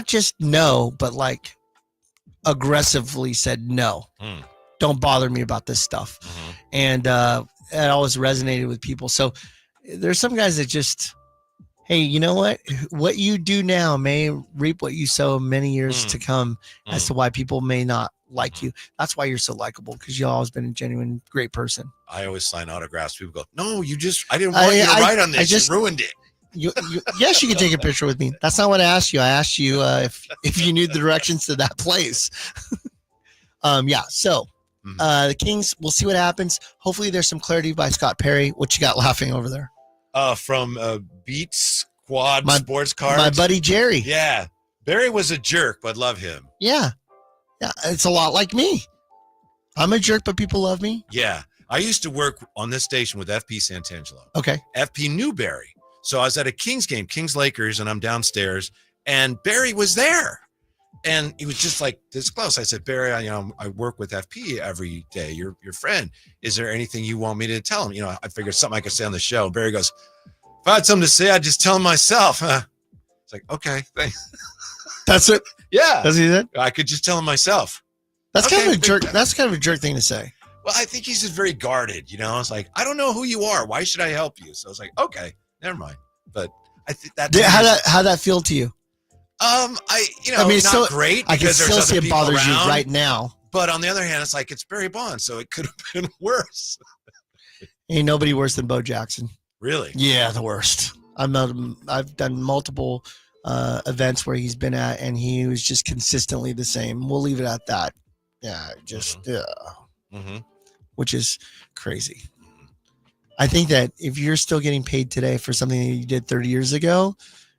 just no, but like aggressively said no. Don't bother me about this stuff. Mm-hmm. And it always resonated with people. So there's some guys that just, hey, you know what you do now may reap what you sow many years to come as to why people may not like you. That's why you're so likable, because you've always been a genuine great person. I always sign autographs. People go, "No, I didn't want you to write on this. You ruined it." Yes, you can take a picture with me. That's not what I asked you. I asked you if you knew the directions to that place. So the Kings, we'll see what happens. Hopefully there's some clarity by Scott Perry. What you got laughing over there? From Beat Squad Sports Cards. My buddy Jerry. Yeah. Barry was a jerk, but love him. Yeah. It's a lot like me. I'm a jerk, but people love me. Yeah. I used to work on this station with FP Santangelo. Okay. FP knew Barry. So I was at a Kings game, Kings Lakers, and I'm downstairs, and Barry was there. And he was just like this close. I said, Barry, I work with FP every day. Your friend. Is there anything you want me to tell him? I figured something I could say on the show. And Barry goes, if I had something to say, I'd just tell him myself. It's like, okay, thanks. That's it. Yeah. That's what he said. I could just tell him myself. That's Okay. kind of a jerk. That's kind of a jerk thing to say. Well, I think he's just very guarded, It's like, I don't know who you are. Why should I help you? So I was like, okay, never mind. But I think that How'd that feel to you? it's not great I can because there's still other see it people bothers around. you right now. But on the other hand, it's like it's Barry Bonds, so it could have been worse. Ain't nobody worse than Bo Jackson. Really? Yeah, the worst. I've done multiple events where he's been at, and he was just consistently the same. We'll leave it at that. Yeah, which is crazy. I think that if you're still getting paid today for something that you did 30 years ago,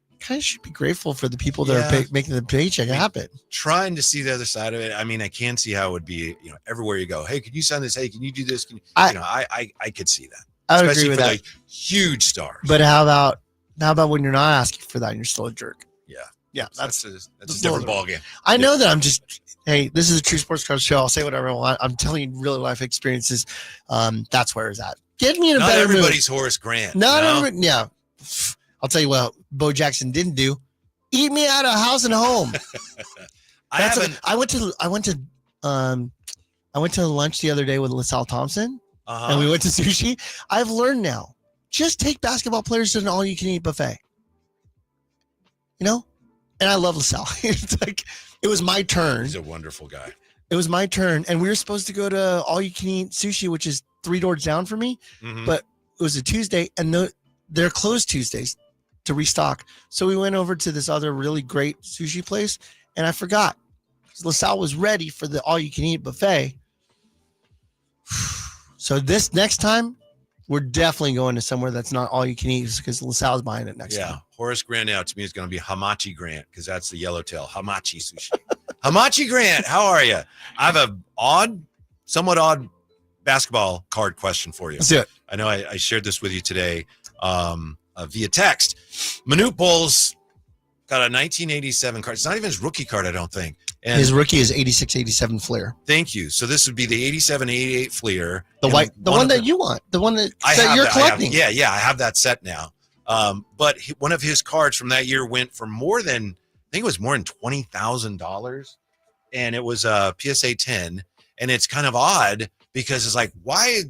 you kind of should be grateful for the people that are making the paycheck happen. Trying to see the other side of it. I mean, I can see how it would be, everywhere you go. Hey, can you send this? Hey, can you do this? I could see that. I would Especially agree with for that. the huge stars. But how about when you're not asking for that and you're still a jerk? Yeah, that's a different ballgame. I know that I'm just, hey, this is a True Sports Card show. I'll say whatever I want. I'm telling you real life experiences. That's where it's at. Get me in a Not better mood. everybody's Horace Grant. Yeah. I'll tell you what Bo Jackson didn't do. Eat me out of house and home. I went to lunch the other day with LaSalle Thompson, and we went to sushi. I've learned now, just take basketball players to an all-you-can-eat buffet. And I love LaSalle. It's like it was my turn. He's a wonderful guy. It was my turn, and we were supposed to go to all-you-can-eat sushi, which is 3 doors down for me. Mhm. But it was a Tuesday, and they're closed Tuesdays to restock. So we went over to this other really great sushi place, and I forgot. LaSalle was ready for the all-you-can-eat buffet. So this next time, we're definitely going to somewhere that's not all-you-can-eat because LaSalle's buying it next time. Horace Grant now to me is going to be Hamachi Grant because that's the yellowtail. Hamachi sushi. Hamachi Grant, how are you? I have a somewhat odd basketball card question for you. Let's do it. I know I shared this with you today via text. Manute Bol's got a 1987 card. It's not even his rookie card, I don't think. And His rookie is 86-87 Fleer. thank you. So this would be the 87-88 Fleer. The And white, the one that you want, the one that you're collecting. I have that set now. But one of his cards from that year went for more than, I think it was more than $20,000. And it was a PSA 10. And it's kind of odd because it's like, why?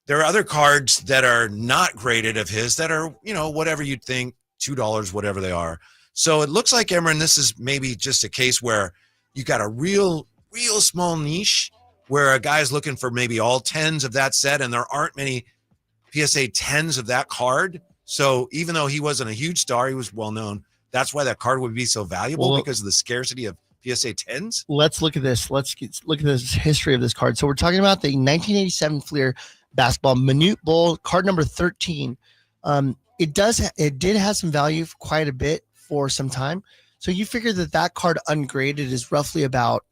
There are other cards that are not graded of his that are, whatever you'd think, $2, whatever they are. So it looks like, Emran, this is maybe just a case where you got a real small niche where a guy's looking for maybe all 10s of that set, and there aren't many PSA 10s of that card. So even though he wasn't a huge star, he was well known. That's why that card would be so valuable because of the scarcity of PSA 10s. Let's look at this. Let's look at this history of this card. So we're talking about the 1987 Fleer basketball Manute Bol, card number 13. It did have some value for quite a bit for some time. So you figure that card ungraded is roughly about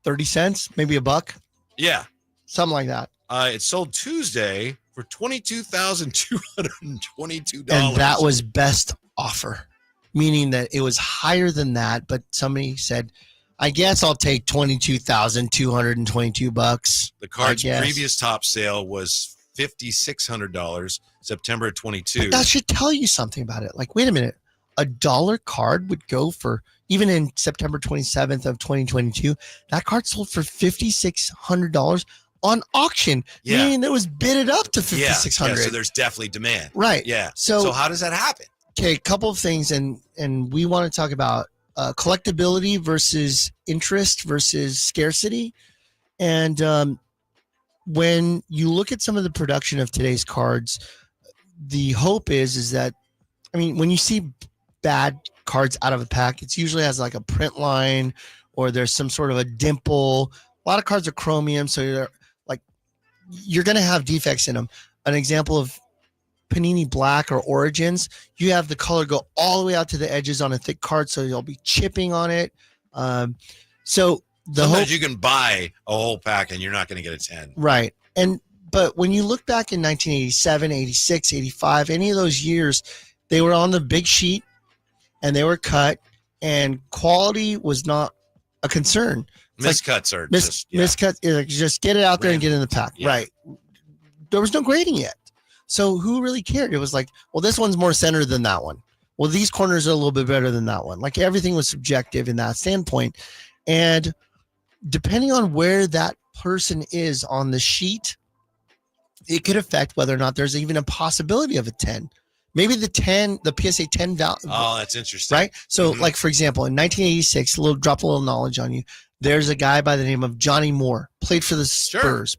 30 cents, maybe $1. Yeah. Something like that. It sold Tuesday for $22,222. And that was best offer, meaning that it was higher than that. But somebody said, I guess I'll take $22,222. The card's previous top sale was $5,600, September 22. But that should tell you something about it. Like, wait a minute. A dollar card would go for, even in September 27th of 2022, that card sold for $5,600 on auction, meaning it was bidded up to $5,600. Yeah, so there's definitely demand. Right. Yeah. So how does that happen? Okay, a couple of things, and we want to talk about collectability versus interest versus scarcity. And when you look at some of the production of today's cards, the hope is that, I mean, when you see bad cards out of a pack, it usually has like a print line or there's some sort of a dimple. A lot of cards are chromium, so you're going to have defects in them. An example of Panini Black or Origins, you have the color go all the way out to the edges on a thick card, so you'll be chipping on it. So sometimes you can buy a whole pack and you're not going to get a 10. Right. And but when you look back in 1987, 86, 85, any of those years, they were on the big sheet and they were cut, and quality was not a concern. Miscuts are Miscuts, just get it out there and get in the pack. Yeah. Right. There was no grading yet. So who really cared? It was like, well, this one's more centered than that one. Well, these corners are a little bit better than that one. Like everything was subjective in that standpoint. And depending on where that person is on the sheet, it could affect whether or not there's even a possibility of a 10. Maybe the PSA 10 value. Oh, that's interesting. Right? So, like, for example, in 1986, drop a little knowledge on you. There's a guy by the name of Johnny Moore, played for the Spurs.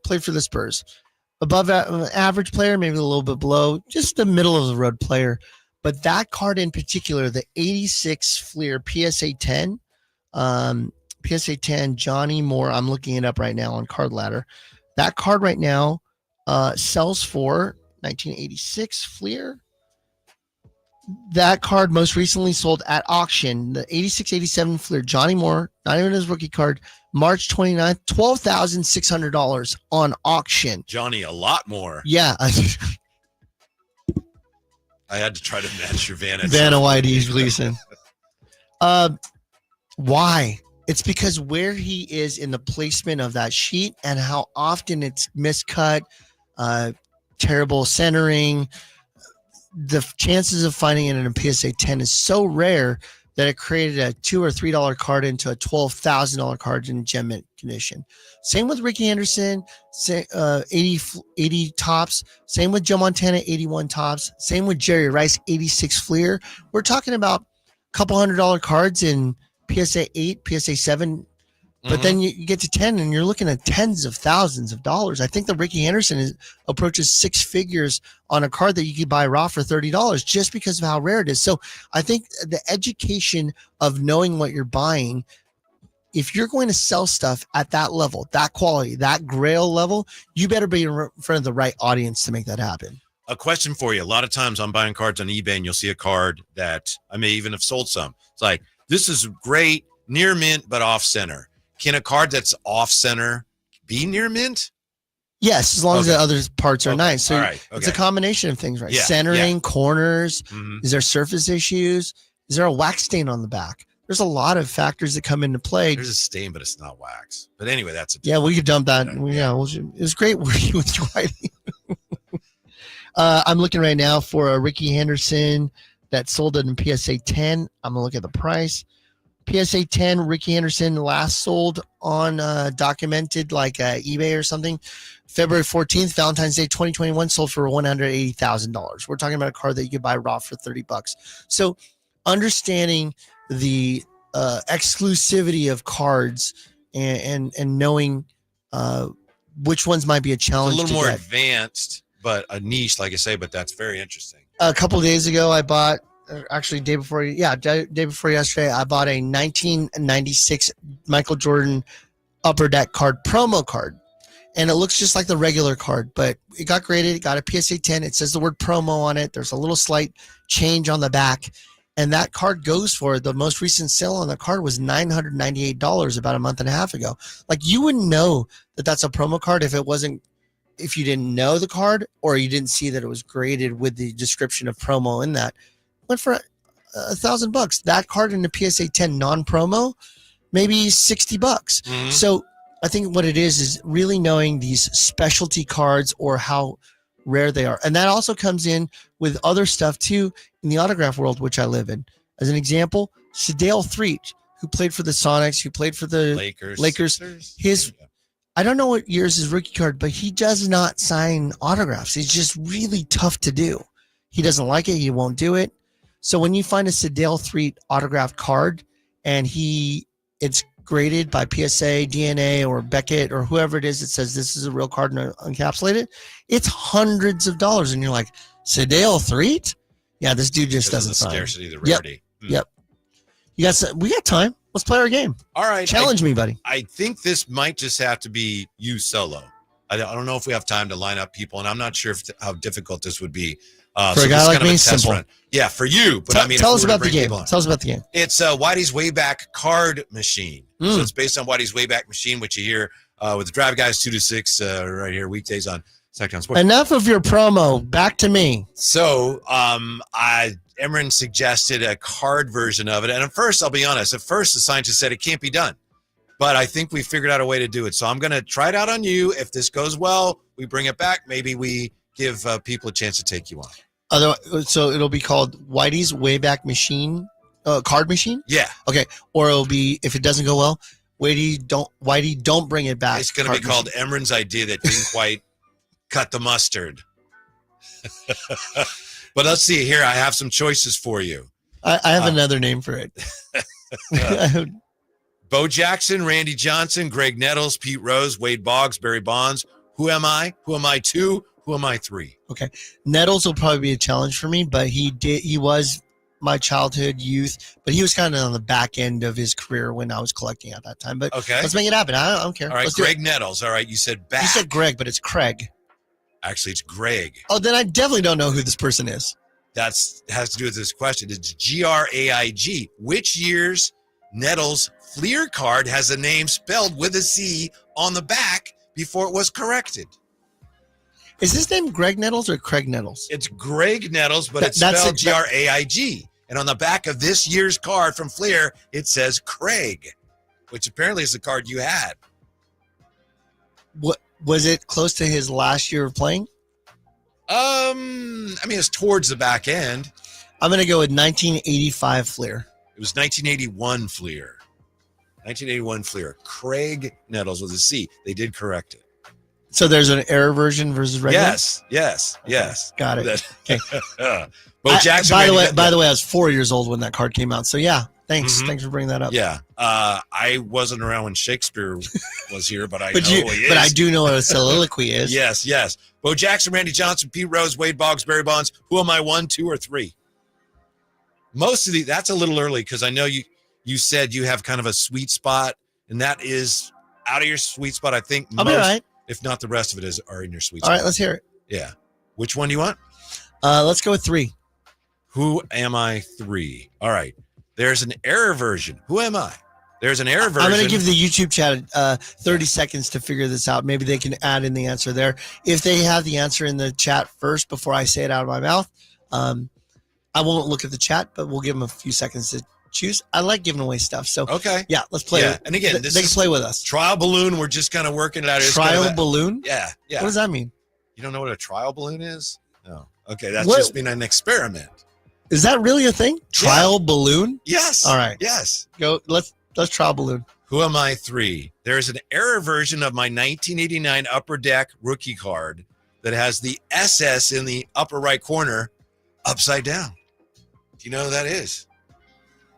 Above average player, maybe a little bit below, just the middle of the road player. But that card in particular, the 86 Fleer PSA 10, Johnny Moore, I'm looking it up right now on Card Ladder. That card right now sells for 1986 Fleer. That card most recently sold at auction, the 86-87 Fleer, Johnny Moore, not even his rookie card, March 29th, $12,600 on auction. Johnny, a lot more. Yeah. I had to try to match your Vanna Whitey's releasing. Why? It's because where he is in the placement of that sheet and how often it's miscut, terrible centering. The chances of finding it in a PSA 10 is so rare that it created a $2 or $3 card into a $12,000 card in gem mint condition. Same with Ricky Henderson, 80 tops. Same with Joe Montana, 81 tops. Same with Jerry Rice, 86 Fleer. We're talking about a couple $100 cards in PSA 8, PSA 7. But then you get to 10 and you're looking at tens of thousands of dollars. I think the Ricky Henderson approaches 6 figures on a card that you could buy raw for $30 just because of how rare it is. So I think the education of knowing what you're buying, if you're going to sell stuff at that level, that quality, that grail level, you better be in front of the right audience to make that happen. A question for you. A lot of times I'm buying cards on eBay and you'll see a card that I may even have sold some. It's like, this is great, near mint, but off center. Can a card that's off center be near mint? Yes, as long as the other parts are nice. So it's a combination of things, right? Yeah, Centering, corners. Is there surface issues? Is there a wax stain on the back? There's a lot of factors that come into play. There's a stain, but it's not wax. But anyway, that's we could dump that. It was great working with you, Whitey. I'm looking right now for a Ricky Henderson that sold it in PSA 10. I'm gonna look at the price. PSA 10 Ricky Henderson last sold on documented like eBay or something. February 14th, Valentine's Day 2021, sold for $180,000. We're talking about a card that you could buy raw for $30. So understanding the exclusivity of cards and knowing which ones might be a challenge. It's a little more advanced, but a niche, like I say, but that's very interesting. A couple of days ago, I bought actually day before yesterday, I bought a 1996 Michael Jordan Upper Deck card, promo card. And it looks just like the regular card, but it got graded. It got a PSA 10. It says the word promo on it. There's a little slight change on the back. And that card goes for, the most recent sale on the card was $998 about a month and a half ago. Like, you wouldn't know that that's a promo card if you didn't know the card or you didn't see that it was graded with the description of promo in that. Went for $1,000. That card in the PSA 10 non-promo, maybe $60. So I think what it is really knowing these specialty cards or how rare they are. And that also comes in with other stuff too in the autograph world, which I live in. As an example, Shadale Threet, who played for the Sonics, who played for the Lakers. I don't know what year's his rookie card, but he does not sign autographs. It's just really tough to do. He doesn't like it. He won't do it. So when you find a Shadale Threet autographed card and it's graded by PSA, DNA, or Beckett, or whoever it is that says this is a real card and encapsulated, it's hundreds of dollars. And you're like, Shadale Threet? Yeah, this dude just doesn't sign. Scarcity, the rarity. Yep. We got time. Let's play our game. All right. Challenge me, buddy. I think this might just have to be you solo. I don't know if we have time to line up people, and I'm not sure how difficult this would be. For a guy like me, simple. Run. Yeah, for you. But tell us about the game. Tell us about the game. It's Whitey's Wayback Card Machine. So it's based on Whitey's Wayback Machine, which you hear with the Drive Guys 2 to 6 right here, weekdays on Sacktown Sports. Enough of your promo. Back to me. So, Emran suggested a card version of it, and at first, I'll be honest. At first, the scientist said it can't be done, but I think we figured out a way to do it. So I'm going to try it out on you. If this goes well, we bring it back. Maybe we give people a chance to take you on. Otherwise, so it'll be called Whitey's Wayback Machine, card machine. Yeah, Okay, or it'll be, if it doesn't go well, Whitey don't bring it back. it's going to be card called machine. Emran's idea that didn't quite cut the mustard. But let's see here. I have some choices for you. I have another name for it. Bo Jackson, Randy Johnson, Greg Nettles, Pete Rose, Wade Boggs, Barry Bonds. Who am I? Who am I 2? Who am I 3? Nettles will probably be a challenge for me, but he was my childhood youth, but he was kind of on the back end of his career when I was collecting at that time. But Okay. let's make it happen. I don't care. All right, Let's do it. Greg Nettles. All right, you said back. You said Greg, but it's Craig. Actually, it's Greg. Oh, then I definitely don't know who this person is. Has to do with this question. It's GRAIG. Which year's Nettles Fleer card has a name spelled with a C on the back before it was corrected? Is his name Greg Nettles or Craig Nettles? It's Greg Nettles, but That- it's that's spelled it. GRAIG. And on the back of this year's card from Fleer, it says Craig, which apparently is the card you had. What was it close to his last year of playing? I mean, it's towards the back end. I'm gonna go with 1985 Fleer. It was 1981 Fleer. 1981 Fleer. Craig Nettles with a C. They did correct it. So there's an error version versus regular. Yes. Got it. That- Bo Jackson. By the Randy- way, I was 4 years old when that card came out. So yeah, thanks. Mhm. Thanks for bringing that up. Yeah. I wasn't around when Shakespeare was here, but I know he is. But I do know what a soliloquy is. Yes. Bo Jackson, Randy Johnson, Pete Rose, Wade Boggs, Barry Bonds. Who am I, 1, 2, or 3? Most of that's a little early because I know you said you have kind of a sweet spot, and that is out of your sweet spot. I think I'll be all right. if not the rest of it, are in your sweet All spot. right, let's hear it. Yeah. Which one do you want? Let's go with 3. Who am I 3? All right. There's an error version. Who am I? There's an error version. I'm going to give the YouTube chat 30 seconds to figure this out. Maybe they can add in the answer there. If they have the answer in the chat first before I say it out of my mouth, I won't look at the chat, but we'll give them a few seconds to choose. I like giving away stuff. So, Okay. yeah, let's play. Yeah. And again, They this can is play with us. trial balloon. We're just kind of working it out. It's kind Trial of a- balloon? Yeah. What does that mean? You don't know what a trial balloon is? No. Okay. That's What- just been an experiment. Is that really a thing? Trial balloon? Yes. All right. Yes. Go. Let's trial balloon. Who am I 3? There's an error version of my 1989 Upper Deck rookie card that has the SS in the upper right corner upside down. Do you know who that is?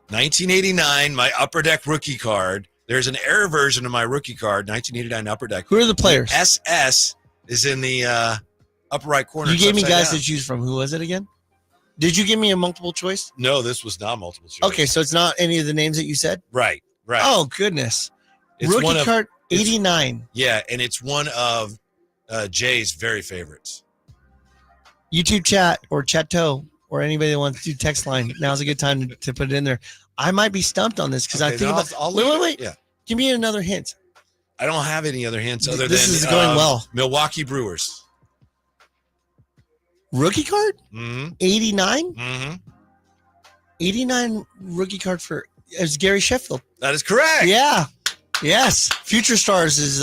1989, my Upper Deck rookie card. There's an error version of my rookie card, 1989 Upper Deck. Who are the players? SS is in the upper right corner. You It's gave me upside guys down. to choose from. Who was it again? Did you give me a multiple choice? No, this was not multiple choice. Okay, so it's not any of the names that you said? Right. Oh, goodness. It's one Rookie of, card it's- 89. Yeah, and it's one of Jay's very favorites. YouTube chat or Chateau or anybody that wants to do text line. Now's a good time to put it in there. I might be stumped on this because I Okay, think then about. I'll Wait, leave wait, it. wait. Yeah. Give me another hint. I don't have any other hints other This than is going well. Milwaukee Brewers. Rookie card Mm-hmm. 89. Mm-hmm. 89 rookie card for it's Gary Sheffield. That is correct. Yeah. Yes. Future Stars is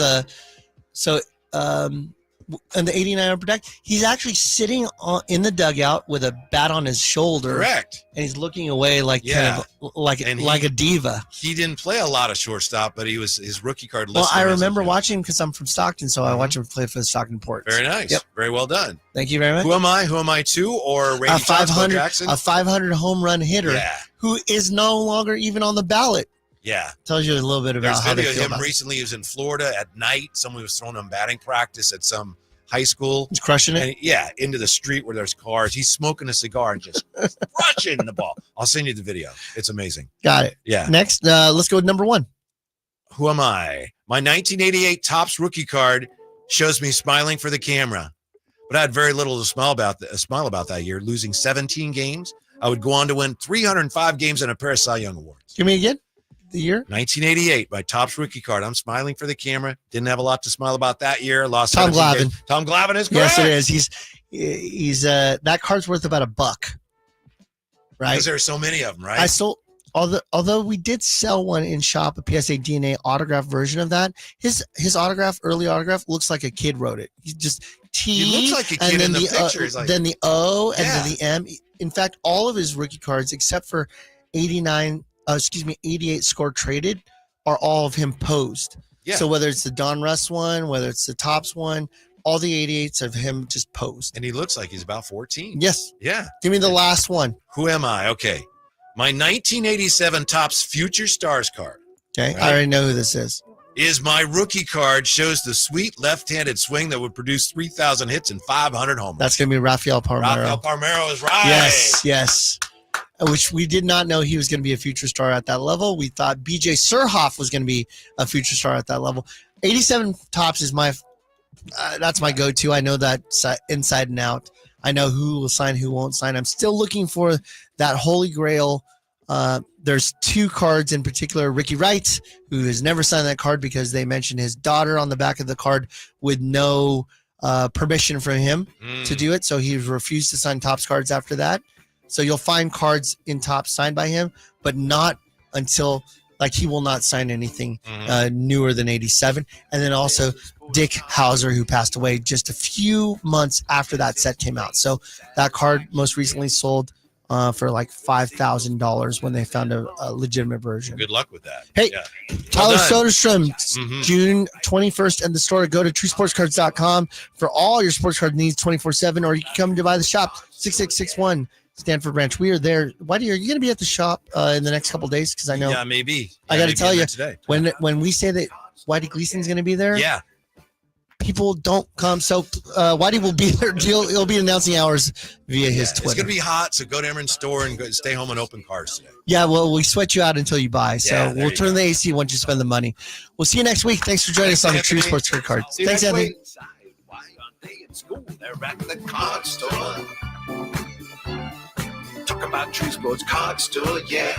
in the 89 Upper Deck. He's actually sitting in the dugout with a bat on his shoulder. Correct. And he's looking away like Yeah. kind of like And he- like a diva. He didn't play a lot of shortstop, but his rookie card Well, listed I him as remember a- watching him because I'm from Stockton, so I Mhm. watched him play for the Stockton Ports. Very nice. Yep. Very well done. Thank you very much. Who am I? Who am I 2 or Randy A Johnson, Bo 500 Jackson? a 500 home run hitter Yeah. who is no longer even on the ballot. Yeah. Tells you a little bit There's about how they video of feel him about it. recently. He was in Florida at night. Someone was throwing him batting practice at some high school. He's crushing it. And yeah, into the street where there's cars. He's smoking a cigar and just crushing the ball. I'll send you the video. It's amazing. Got it. Yeah. Next, let's go with number 1. Who am I? My 1988 Topps rookie card shows me smiling for the camera, but I had very little to smile about that year. Losing 17 games, I would go on to win 305 games and a pair of Cy Young awards. Give me again. the year? 1988, my Topps rookie card. I'm smiling for the camera. Didn't have a lot to smile about that year. Lost Tom 17 Glavine. games. Tom Glavine is correct. Yes, it is. He's that card's worth about $1, right? Because there are so many of them, right? I sold although we did sell one in shop, a PSA DNA autograph version of that. His autograph, early autograph, looks like a kid wrote it. He just T. He looks like a kid and then in the picture. He's like, then the O and Yeah. then the M. In fact, all of his rookie cards, except for 88 score traded, are all of him posed. Yeah. So whether it's the Don Russ one, whether it's the Topps one, all the 88s of him just posed. and he looks like he's about 14. Yes. Yeah. Give me the last one. Who am I? Okay. My 1987 Topps Future Stars card Okay. Right. I already know who this is. is my rookie card. Shows the sweet left-handed swing that would produce 3,000 hits and 500 homers. That's going to be Rafael Palmeiro. Rafael Palmeiro is right. Yes. Which we did not know he was going to be a future star at that level. We thought BJ Surhoff was going to be a future star at that level. 87 Topps is that's my go-to. I know that inside and out. I know who will sign, who won't sign. I'm still looking for that holy grail. There's 2 cards in particular. Ricky Wright, who has never signed that card because they mentioned his daughter on the back of the card with no permission from him to do it. So he refused to sign Topps cards after that. So you'll find cards in Topps signed by him, but not until, like, he will not sign anything newer than 87. And then also Dick Hauser, who passed away just a few months after that set came out. So that card most recently sold for like $5,000 when they found a legitimate version. Good luck with that. Hey, Yeah. Tyler Well done. Soderstrom, Mhm. June 21st in the store. Go to truesportscards.com for all your sports card needs 24/7, or you can come to buy the shop 6661 Stanford Branch. We are there. Whitey, are you going to be at the shop in the next couple of days? Because I know Yeah, maybe. I gotta maybe tell in you, there today. when we say that Whitey Gleason's going to be there, Yeah. people don't come. So Whitey will be there. He'll be announcing hours via his It's Twitter. going to be hot, so go to Emeren's store and stay home and open cars today. Yeah, well, we sweat you out until you buy. So Yeah, there we'll you turn go. the AC once you spend the money. We'll see you next week. Thanks for joining us on the True Anthony. Sports Card Card. See you Thanks, next Anthony. week. Why aren't they in school? They're at the card store. Talk about True Sports Card Store, yeah.